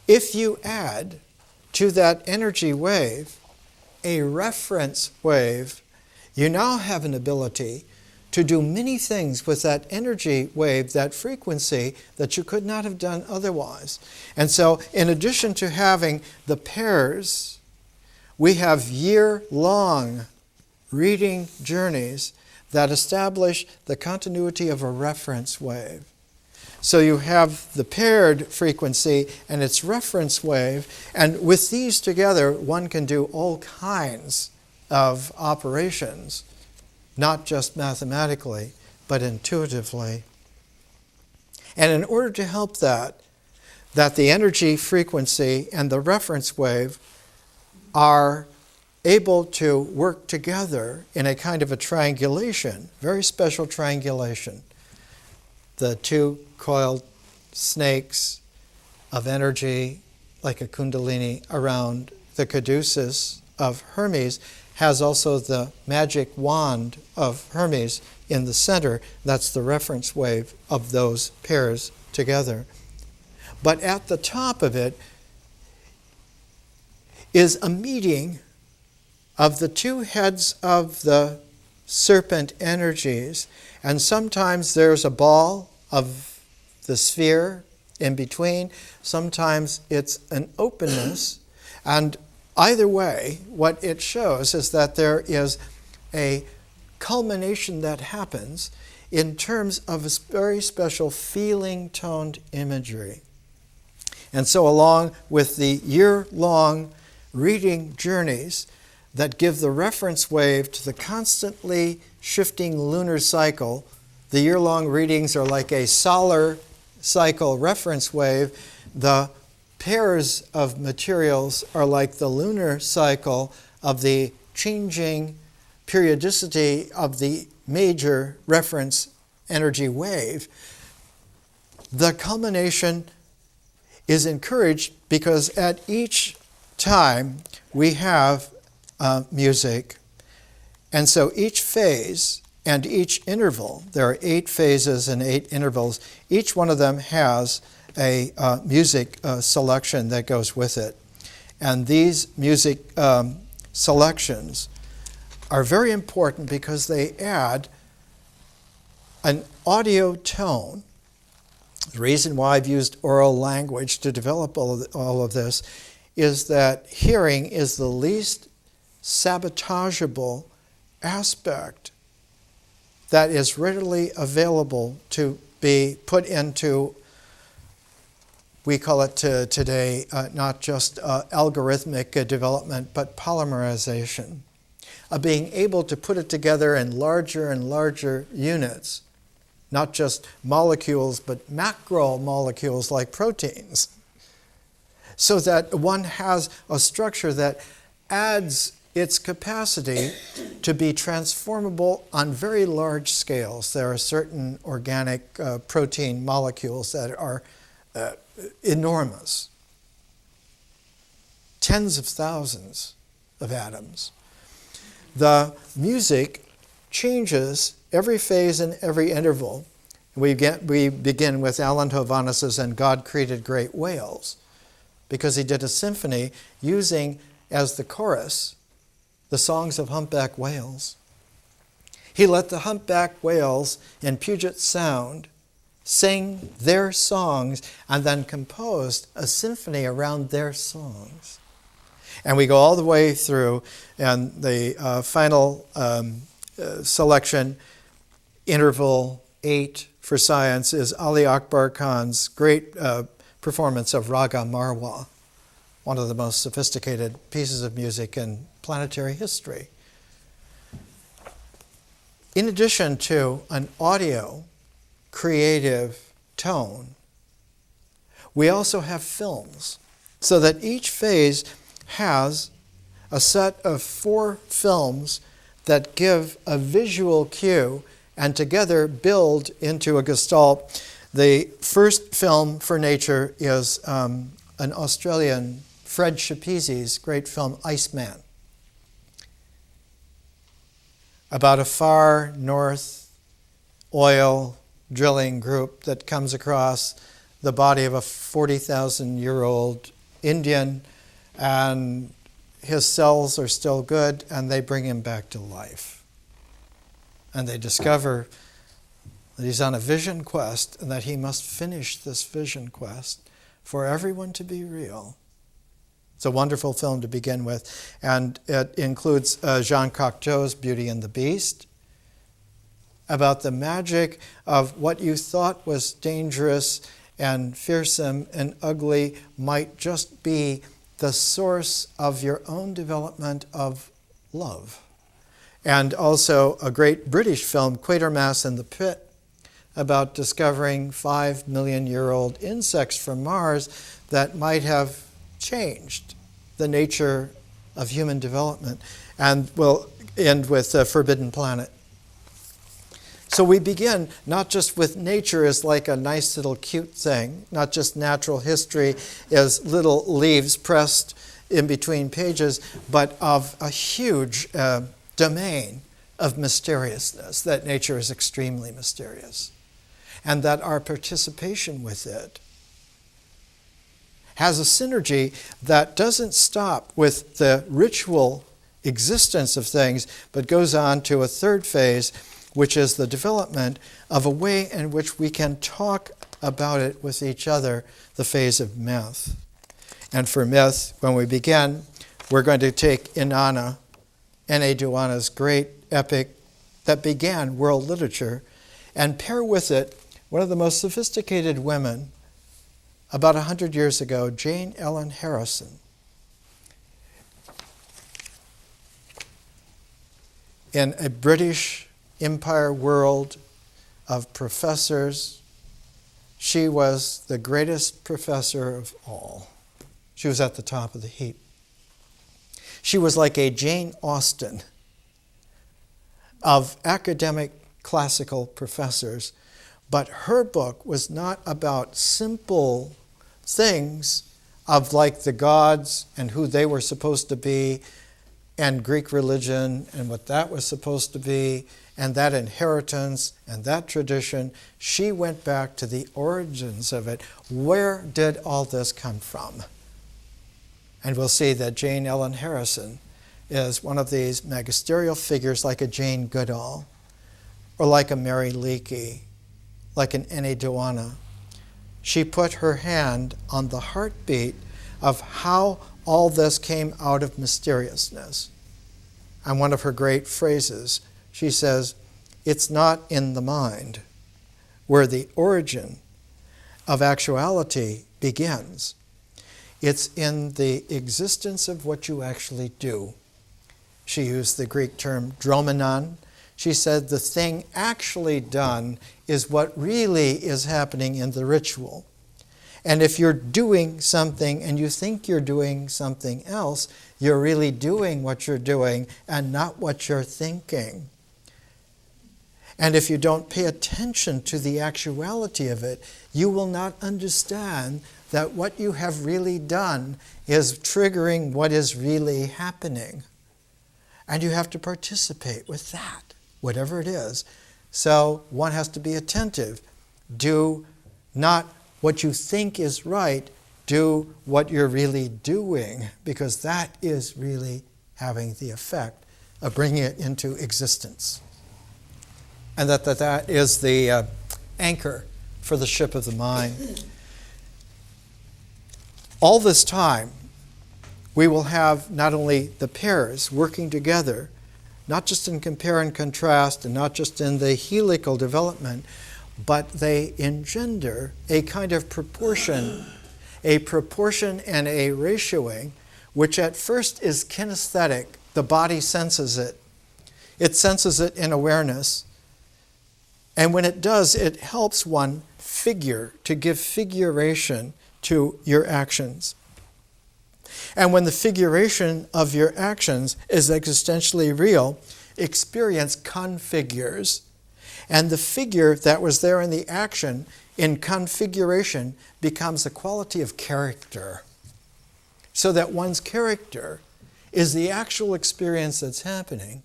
If you add to that energy wave a reference wave, you now have an ability to do many things with that energy wave, that frequency, that you could not have done otherwise. And so, in addition to having the pairs, we have year-long reading journeys that establish the continuity of a reference wave. So you have the paired frequency and its reference wave, and with these together, one can do all kinds of operations, not just mathematically, but intuitively. And in order to help that the energy frequency and the reference wave are able to work together in a kind of a triangulation, very special triangulation. The two coiled snakes of energy, like a kundalini, around the caduceus of Hermes, has also the magic wand of Hermes in the center. That's the reference wave of those pairs together. But at the top of it is a meeting of the two heads of the serpent energies, and sometimes there's a ball of the sphere in between, sometimes it's an openness, and either way, what it shows is that there is a culmination that happens in terms of a very special feeling-toned imagery. And so along with the year-long reading journeys that give the reference wave to the constantly shifting lunar cycle, the year-long readings are like a solar cycle reference wave. The pairs of materials are like the lunar cycle of the changing periodicity of the major reference energy wave. The culmination is encouraged because at each time we have music, And so each phase and each interval, there are 8 phases and 8 intervals, each one of them has a music selection that goes with it. And these music selections are very important because they add an audio tone. The reason why I've used oral language to develop all of this is that hearing is the least sabotageable aspect that is readily available to be put into, we call it today, not just algorithmic development, but polymerization, of being able to put it together in larger and larger units, not just molecules, but macromolecules like proteins, so that one has a structure that adds its capacity to be transformable on very large scales. There are certain organic protein molecules that are enormous, tens of thousands of atoms. The music changes every phase and every interval. We begin with Alan Hovhannis's "And God Created Great Whales," because he did a symphony using as the chorus the songs of humpback whales. He let the humpback whales in Puget Sound sing their songs and then composed a symphony around their songs. And we go all the way through, and the final selection, interval 8 for science, is Ali Akbar Khan's great performance of Raga Marwa, one of the most sophisticated pieces of music in planetary history. In addition to an audio creative tone, we also have films, so that each phase has a set of 4 films that give a visual cue and together build into a gestalt. The first film for nature is an Australian, Fred Shapizi's great film, Iceman, about a far north oil drilling group that comes across the body of a 40,000-year-old Indian, and his cells are still good, and they bring him back to life. And they discover that he's on a vision quest and that he must finish this vision quest for everyone to be real. It's a wonderful film to begin with, and it includes Jean Cocteau's Beauty and the Beast, about the magic of what you thought was dangerous and fearsome and ugly might just be the source of your own development of love. And also a great British film, Quatermass in the Pit, about discovering 5-million-year-old insects from Mars that might have changed the nature of human development. And we'll end with Forbidden Planet. So we begin not just with nature as like a nice little cute thing, not just natural history as little leaves pressed in between pages, but of a huge domain of mysteriousness, that nature is extremely mysterious, and that our participation with it has a synergy that doesn't stop with the ritual existence of things, but goes on to a third phase, which is the development of a way in which we can talk about it with each other, the phase of myth. And for myth, when we begin, we're going to take Inanna, N.A. Duana's great epic that began world literature, and pair with it one of the most sophisticated women about 100 years ago, Jane Ellen Harrison. In a British Empire world of professors, she was the greatest professor of all. She was at the top of the heap. She was like a Jane Austen of academic classical professors, but her book was not about simple things of like the gods and who they were supposed to be and Greek religion and what that was supposed to be, and that inheritance and that tradition. She went back to the origins of it. Where did all this come from? And we'll see that Jane Ellen Harrison is one of these magisterial figures like a Jane Goodall, or like a Mary Leakey, like an Annie Dewana. She put her hand on the heartbeat of how all this came out of mysteriousness. And one of her great phrases, she says, "It's not in the mind where the origin of actuality begins. It's in the existence of what you actually do." She used the Greek term dromenon. She said the thing actually done is what really is happening in the ritual. And if you're doing something and you think you're doing something else, you're really doing what you're doing and not what you're thinking. And if you don't pay attention to the actuality of it, you will not understand that what you have really done is triggering what is really happening. And you have to participate with that, whatever it is. So one has to be attentive. Do not what you think is right, do what you're really doing, because that is really having the effect of bringing it into existence. And that is the anchor for the ship of the mind. All this time, we will have not only the pairs working together, not just in compare and contrast, and not just in the helical development, but they engender a kind of proportion and a ratioing, which at first is kinesthetic. The body senses it. It senses it in awareness. And when it does, it helps one figure, to give figuration to your actions. And when the figuration of your actions is existentially real, experience configures. And the figure that was there in the action, in configuration, becomes a quality of character. So that one's character is the actual experience that's happening.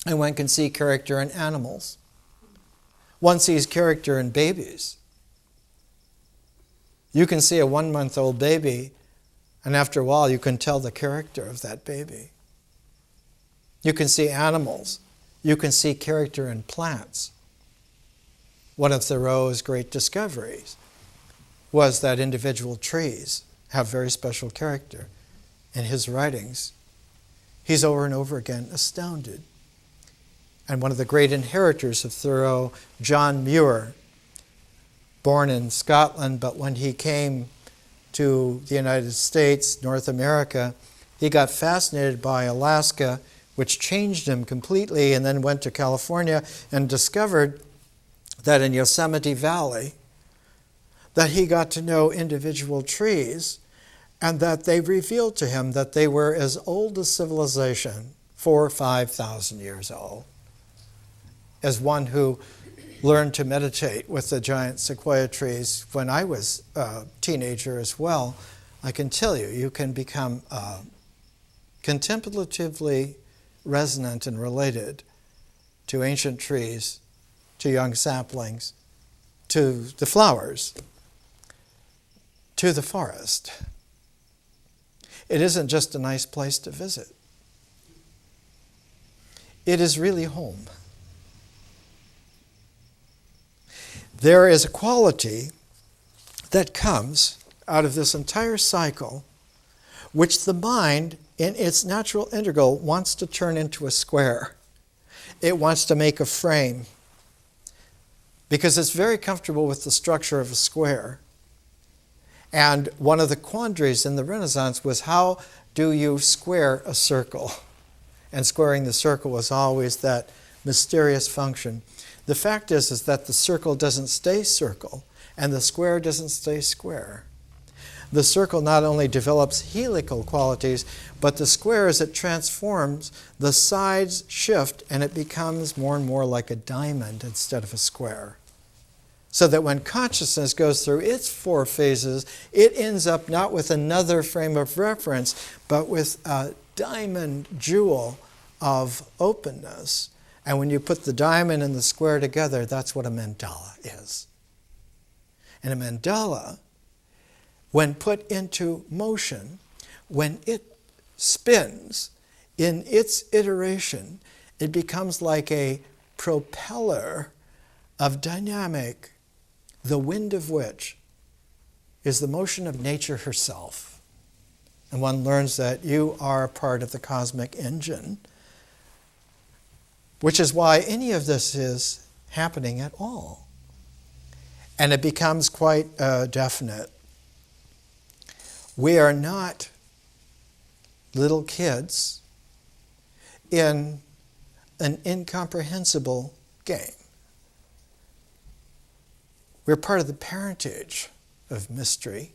And one can see character in animals. One sees character in babies. You can see a 1-month-old baby, and after a while you can tell the character of that baby. You can see animals. You can see character in plants. One of Thoreau's great discoveries was that individual trees have very special character. In his writings, he's over and over again astounded. And one of the great inheritors of Thoreau, John Muir, born in Scotland, but when he came to the United States, North America, he got fascinated by Alaska, which changed him completely, and then went to California and discovered that in Yosemite Valley, that he got to know individual trees, and that they revealed to him that they were as old as civilization, 4,000 or 5,000 years old. As one who learned to meditate with the giant sequoia trees when I was a teenager as well, I can tell you, you can become contemplatively resonant and related to ancient trees, to young saplings, to the flowers, to the forest. It isn't just a nice place to visit. It is really home. There is a quality that comes out of this entire cycle, which the mind, in its natural integral, wants to turn into a square. It wants to make a frame, because it's very comfortable with the structure of a square. And one of the quandaries in the Renaissance was, how do you square a circle? And squaring the circle was always that mysterious function. The fact is that the circle doesn't stay circle, and the square doesn't stay square. The circle not only develops helical qualities, but the square, as it transforms, the sides shift, and it becomes more and more like a diamond instead of a square. So that when consciousness goes through its 4 phases, it ends up not with another frame of reference, but with diamond jewel of openness. And when you put the diamond and the square together, that's what a mandala is. And a mandala, when put into motion, when it spins in its iteration, it becomes like a propeller of dynamic, the wind of which is the motion of nature herself. And one learns that you are a part of the cosmic engine, which is why any of this is happening at all. And it becomes quite definite. We are not little kids in an incomprehensible game. We're part of the parentage of mystery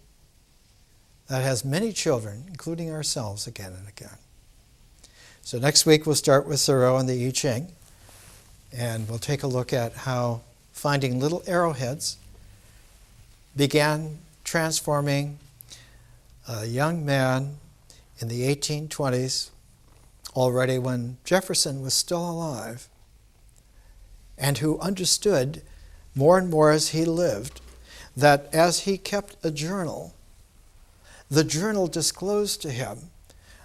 that has many children, including ourselves, again and again. So next week we'll start with Thoreau and the I Ching, and we'll take a look at how finding little arrowheads began transforming a young man in the 1820s, already when Jefferson was still alive, and who understood more and more as he lived that as he kept a journal, the journal disclosed to him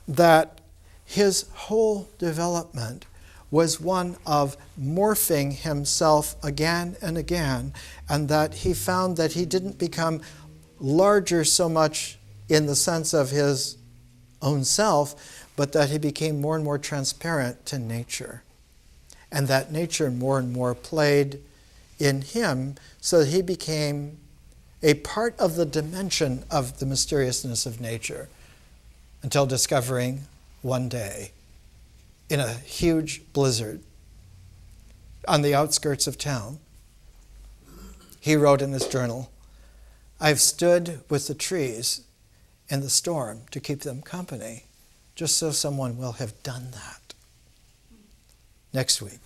that his whole development was one of morphing himself again and again, and that he found that he didn't become larger so much in the sense of his own self, but that he became more and more transparent to nature. And that nature more and more played in him, so that he became a part of the dimension of the mysteriousness of nature, until discovering one day, in a huge blizzard on the outskirts of town, he wrote in his journal, "I've stood with the trees in the storm to keep them company, just so someone will have done that." Next week.